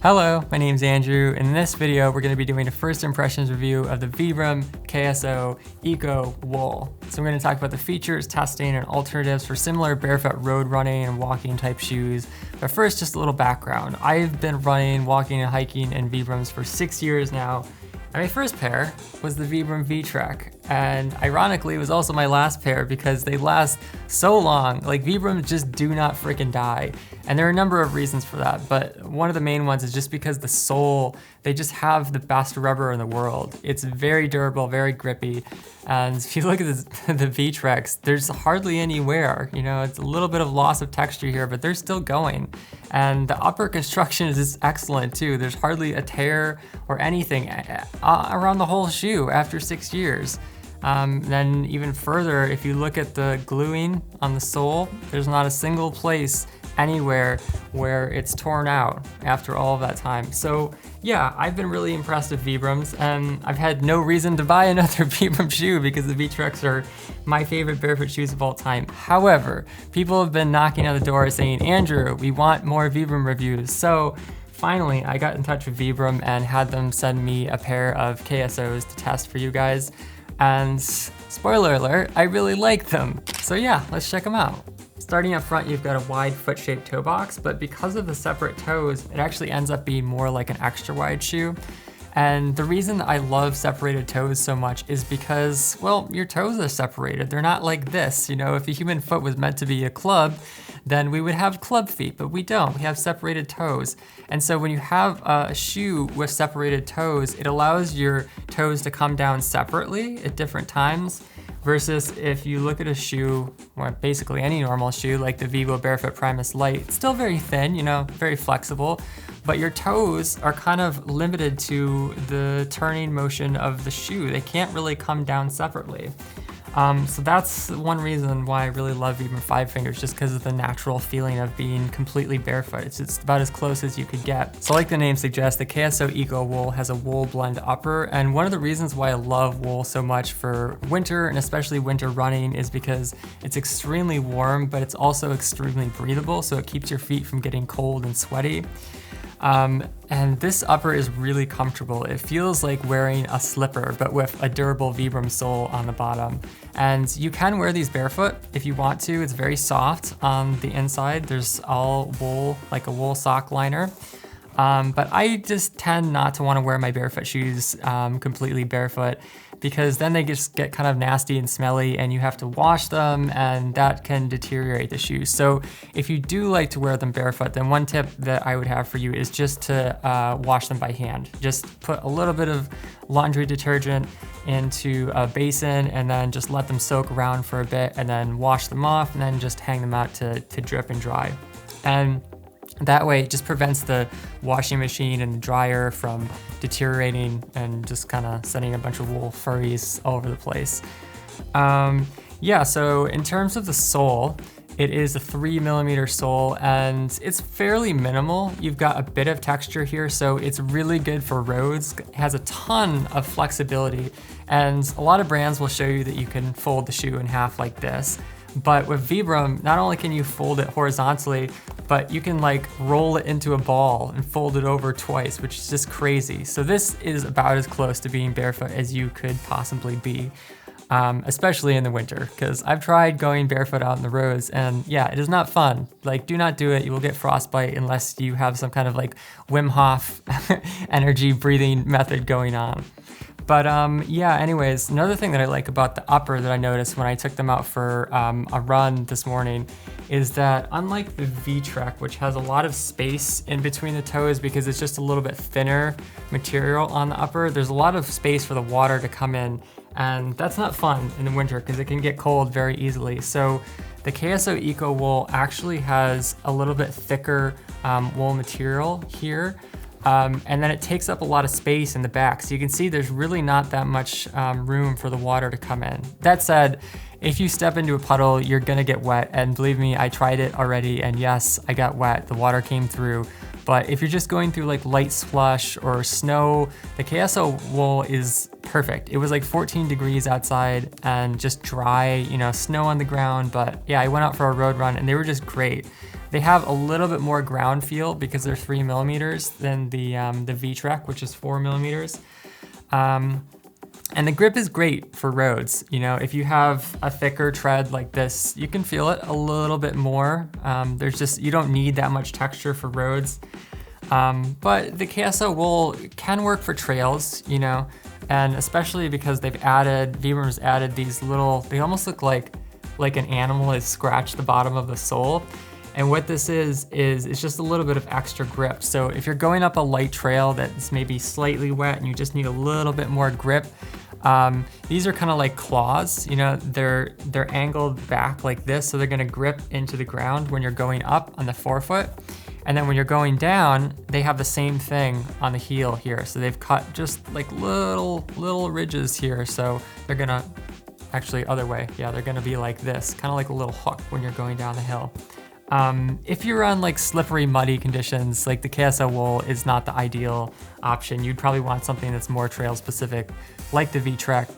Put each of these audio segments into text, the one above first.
Hello, my name's Andrew, and in this video we're going to be doing a first impressions review of the vibram KSO ECO WOOL. So we're going to talk about the features, testing, and alternatives for similar barefoot road running and walking type shoes. But first, just a little background. I've been running, walking, and hiking in vibrams for 6 years now. And my first pair was the Vibram V-Trek, and ironically it was also my last pair because they last so long. Like, Vibrams just do not freaking die. And there are a number of reasons for that, but one of the main ones is just because the sole, they just have the best rubber in the world. It's very durable, very grippy, and if you look at the V-Treks, there's hardly any wear. You know, it's a little bit of loss of texture here, but they're still going. And the upper construction is just excellent too. There's hardly a tear or anything around the whole shoe after 6 years. Then even further, if you look at the gluing on the sole, there's not a single place anywhere where it's torn out after all of that time. So yeah, I've been really impressed with Vibrams, and I've had no reason to buy another Vibram shoe because the V-Treks are my favorite barefoot shoes of all time. However, people have been knocking on the door saying, Andrew, we want more Vibram reviews. So finally, I got in touch with Vibram and had them send me a pair of KSOs to test for you guys. And spoiler alert, I really like them. So yeah, let's check them out. Starting up front, you've got a wide foot-shaped toe box, but because of the separate toes, it actually ends up being more like an extra wide shoe. And the reason I love separated toes so much is because, well, your toes are separated. They're not like this. You know, if the human foot was meant to be a club, then we would have club feet, but we don't. We have separated toes. And so when you have a shoe with separated toes, it allows your toes to come down separately at different times. Versus if you look at a shoe, or basically any normal shoe, like the Vivo Barefoot Primus Lite, it's still very thin, you know, very flexible, but your toes are kind of limited to the turning motion of the shoe. They can't really come down separately. So that's one reason why I really love Vibram 5 Fingers, just because of the natural feeling of being completely barefoot. It's about as close as you could get. So like the name suggests, the KSO ECO WOOL has a wool blend upper, and one of the reasons why I love wool so much for winter, and especially winter running, is because it's extremely warm, but it's also extremely breathable, so it keeps your feet from getting cold and sweaty. And this upper is really comfortable. It feels like wearing a slipper, but with a durable Vibram sole on the bottom. And you can wear these barefoot if you want to. It's very soft on the inside. There's all wool, like a wool sock liner. But I just tend not to want to wear my barefoot shoes completely barefoot, because then they just get kind of nasty and smelly and you have to wash them, and that can deteriorate the shoes. So if you do like to wear them barefoot, then one tip that I would have for you is just to wash them by hand. Just put a little bit of laundry detergent into a basin and then just let them soak around for a bit, and then wash them off, and then just hang them out to drip and dry. And that way it just prevents the washing machine and dryer from deteriorating and just kind of sending a bunch of wool furries all over the place. Yeah, so in terms of the sole, it is a 3mm sole, and it's fairly minimal. You've got a bit of texture here, so it's really good for roads. It has a ton of flexibility, and a lot of brands will show you that you can fold the shoe in half like this. But with Vibram, not only can you fold it horizontally, but you can like roll it into a ball and fold it over twice, which is just crazy. So this is about as close to being barefoot as you could possibly be, especially in the winter, because I've tried going barefoot out in the roads, and yeah, it is not fun. Like, do not do it. You will get frostbite unless you have some kind of like Wim Hof energy breathing method going on. But yeah, anyways, another thing that I like about the upper that I noticed when I took them out for a run this morning is that, unlike the V-Trek, which has a lot of space in between the toes because it's just a little bit thinner material on the upper, there's a lot of space for the water to come in, and that's not fun in the winter because it can get cold very easily. So the KSO ECO WOOL actually has a little bit thicker wool material here. And then it takes up a lot of space in the back. So you can see there's really not that much room for the water to come in. That said, if you step into a puddle, you're gonna get wet. And believe me, I tried it already, and yes, I got wet. The water came through. But if you're just going through like light slush or snow, the KSO wool is perfect. It was like 14 degrees outside and just dry, you know, snow on the ground. But yeah, I went out for a road run and they were just great. They have a little bit more ground feel because they're 3 millimeters than the V-Trek, which is 4 millimeters. And the grip is great for roads. You know, if you have a thicker tread like this, you can feel it a little bit more. You don't need that much texture for roads. But the KSO wool can work for trails, you know, and especially because Vibram's added these little, they almost look like an animal has scratched the bottom of the sole. And what this is it's just a little bit of extra grip. So if you're going up a light trail that's maybe slightly wet and you just need a little bit more grip, these are kind of like claws, you know, they're angled back like this, so they're gonna grip into the ground when you're going up on the forefoot. And then when you're going down, they have the same thing on the heel here. So they've cut just like little ridges here. So they're gonna, actually other way, yeah, they're gonna be like this, kind of like a little hook when you're going down the hill. If you're on like slippery, muddy conditions, like the KSO wool is not the ideal option. You'd probably want something that's more trail specific, like the V-Trek.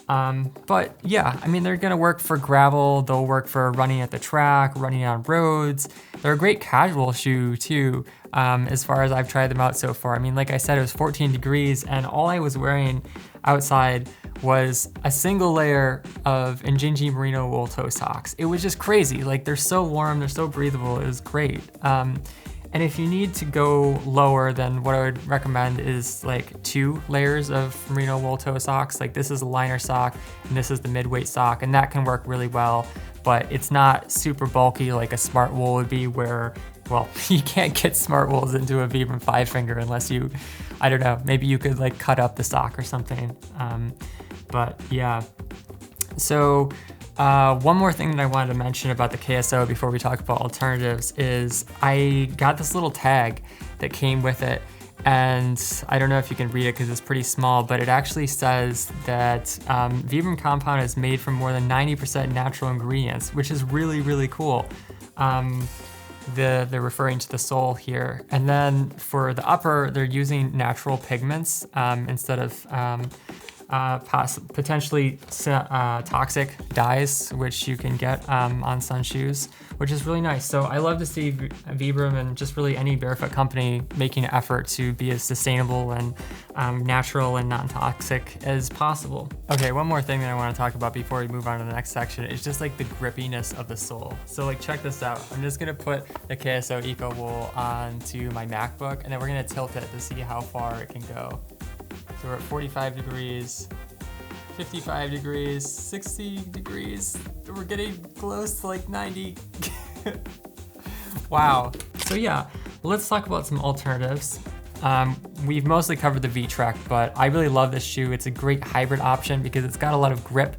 But yeah, I mean, they're gonna work for gravel, they'll work for running at the track, running on roads. They're a great casual shoe too, as far as I've tried them out so far. I mean, like I said, it was 14 degrees and all I was wearing outside was a single layer of Injinji merino wool toe socks. It was just crazy. Like, they're so warm, they're so breathable, it was great. And if you need to go lower, then what I would recommend is like 2 layers of merino wool toe socks. Like, this is a liner sock and this is the mid-weight sock, and that can work really well, but it's not super bulky like a smart wool would be, where, well, you can't get smart wools into a Vibram 5-finger unless you, I don't know, maybe you could like cut up the sock or something. But yeah, so one more thing that I wanted to mention about the KSO before we talk about alternatives is I got this little tag that came with it, and I don't know if you can read it because it's pretty small, but it actually says that Vibram compound is made from more than 90% natural ingredients, which is really, really cool. They're referring to the sole here. And then for the upper, they're using natural pigments instead of potentially toxic dyes, which you can get on sun shoes, which is really nice. So I love to see Vibram and just really any barefoot company making an effort to be as sustainable and natural and non-toxic as possible. Okay, one more thing that I want to talk about before we move on to the next section is just like the grippiness of the sole. So like, check this out. I'm just gonna put the KSO ECO wool onto my MacBook, and then we're gonna tilt it to see how far it can go. So we're at 45 degrees, 55 degrees, 60 degrees. We're getting close to like 90. Wow. So yeah, let's talk about some alternatives. We've mostly covered the V-Trek, but I really love this shoe. It's a great hybrid option because it's got a lot of grip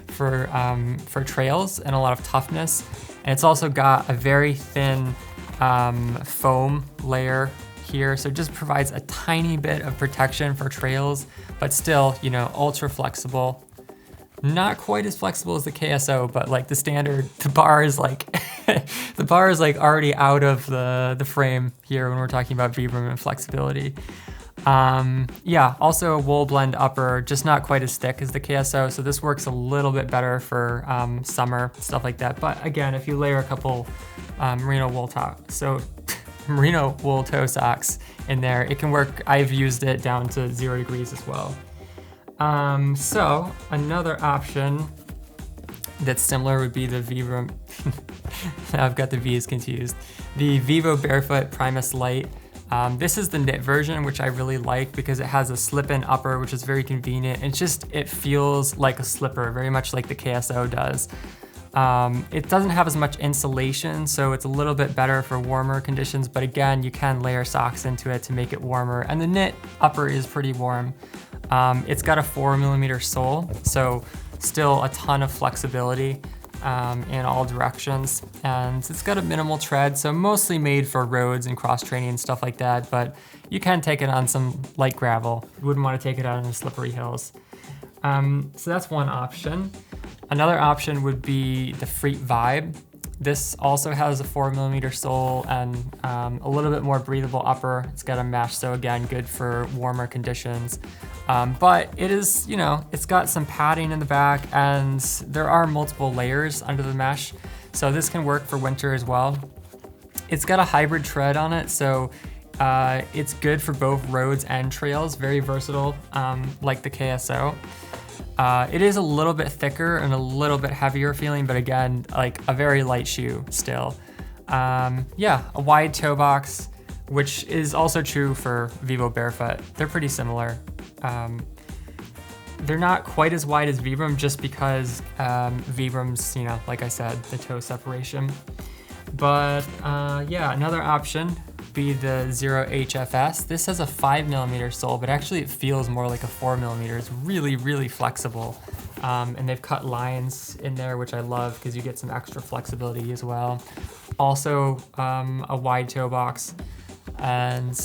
for trails and a lot of toughness. And it's also got a very thin foam layer here, so it just provides a tiny bit of protection for trails, but still, you know, ultra flexible. Not quite as flexible as the KSO, but like the standard, the bar is like the bar is like already out of the frame here when we're talking about Vibram and flexibility. Yeah, also a wool blend upper, just not quite as thick as the KSO, so this works a little bit better for summer, stuff like that. But again, if you layer a couple merino wool toe socks in there, it can work. I've used it down to 0 degrees as well. So another option that's similar would be the Vibram, I've got the V's confused, the Vivo Barefoot Primus Light. This is the knit version, which I really like because it has a slip-in upper, which is very convenient. It feels like a slipper, very much like the KSO does. It doesn't have as much insulation, so it's a little bit better for warmer conditions, but again, you can layer socks into it to make it warmer, and the knit upper is pretty warm. It's got a 4 millimeter sole, so still a ton of flexibility in all directions, and it's got a minimal tread, so mostly made for roads and cross-training and stuff like that, but you can take it on some light gravel. You wouldn't want to take it out on the slippery hills. So that's one option. Another option would be the Freet Vibe. This also has a 4 millimeter sole and a little bit more breathable upper. It's got a mesh, so again, good for warmer conditions. But it is, you know, it's got some padding in the back and there are multiple layers under the mesh. So this can work for winter as well. It's got a hybrid tread on it, so it's good for both roads and trails, very versatile, like the KSO. It is a little bit thicker and a little bit heavier feeling, but again, like a very light shoe still. Yeah, a wide toe box, which is also true for Vivo Barefoot. They're pretty similar. They're not quite as wide as Vibram just because Vibram's, you know, like I said, the toe separation. But yeah, another option would be the Zero HFS. This has a 5mm sole, but actually it feels more like a 4mm. It's really, really flexible. And they've cut lines in there, which I love because you get some extra flexibility as well. Also, a wide toe box. And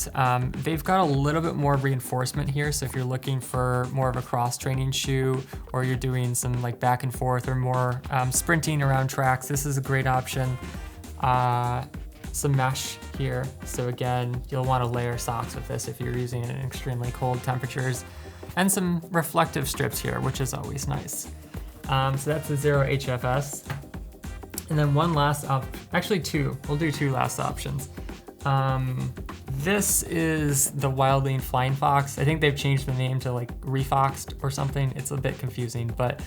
they've got a little bit more reinforcement here, so if you're looking for more of a cross-training shoe, or you're doing some like back and forth or more sprinting around tracks, this is a great option. Some mesh here, so again, you'll want to layer socks with this if you're using it in extremely cold temperatures, and some reflective strips here, which is always nice. So that's the Zero HFS. And then one last actually two, we'll do two last options. This is the Wildling Flying Fox. I think they've changed the name to like Refoxed or something. It's a bit confusing, but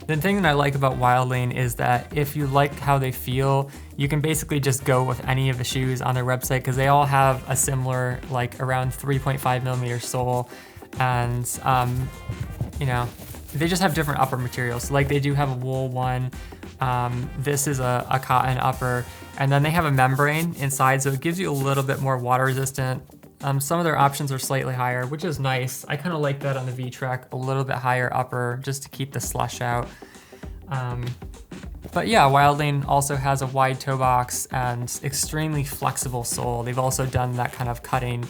the thing that I like about Wildling is that if you like how they feel, you can basically just go with any of the shoes on their website because they all have a similar, like around 3.5mm sole, and you know, they just have different upper materials. So like they do have a wool one. This is a cotton upper, and then they have a membrane inside, so it gives you a little bit more water resistant. Some of their options are slightly higher, which is nice. I kind of like that on the V-Trek, a little bit higher upper just to keep the slush out. But yeah, Wildling also has a wide toe box and extremely flexible sole. They've also done that kind of cutting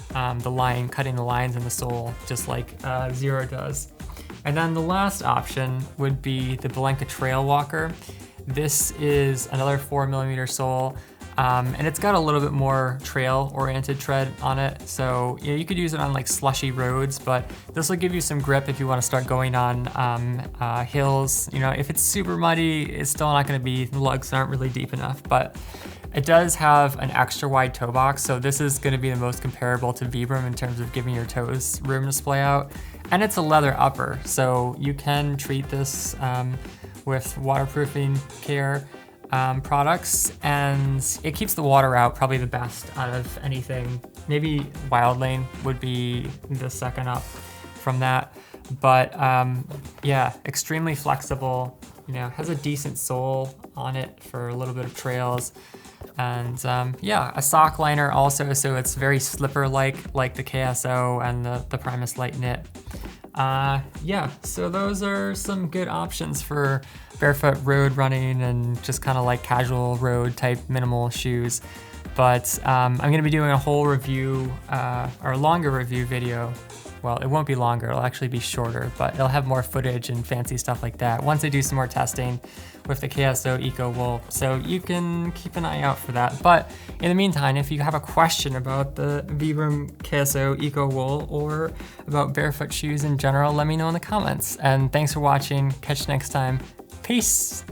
the lines in the sole, just like Zero does. And then the last option would be the Balenka Trail Walker. This is another 4mm sole, and it's got a little bit more trail-oriented tread on it. So you know, you could use it on like slushy roads, but this will give you some grip if you want to start going on hills. You know, if it's super muddy, it's still not going to be, the lugs aren't really deep enough, but it does have an extra wide toe box, so this is going to be the most comparable to Vibram in terms of giving your toes room to splay out. And it's a leather upper, so you can treat this with waterproofing care products, and it keeps the water out probably the best out of anything. Maybe Wildling would be the second up from that, but yeah, extremely flexible. You know, has a decent sole on it for a little bit of trails. And yeah, a sock liner also, so it's very slipper-like, like the KSO and the Primus Light Knit. Yeah, so those are some good options for barefoot road running and just kind of like casual road type minimal shoes. But I'm gonna be doing a whole review, or a longer review video. Well, it won't be longer, it'll actually be shorter, but it'll have more footage and fancy stuff like that once I do some more testing with the KSO ECO WOOL. So you can keep an eye out for that. But in the meantime, if you have a question about the Vibram KSO ECO WOOL or about barefoot shoes in general, let me know in the comments. And thanks for watching. Catch you next time. Peace.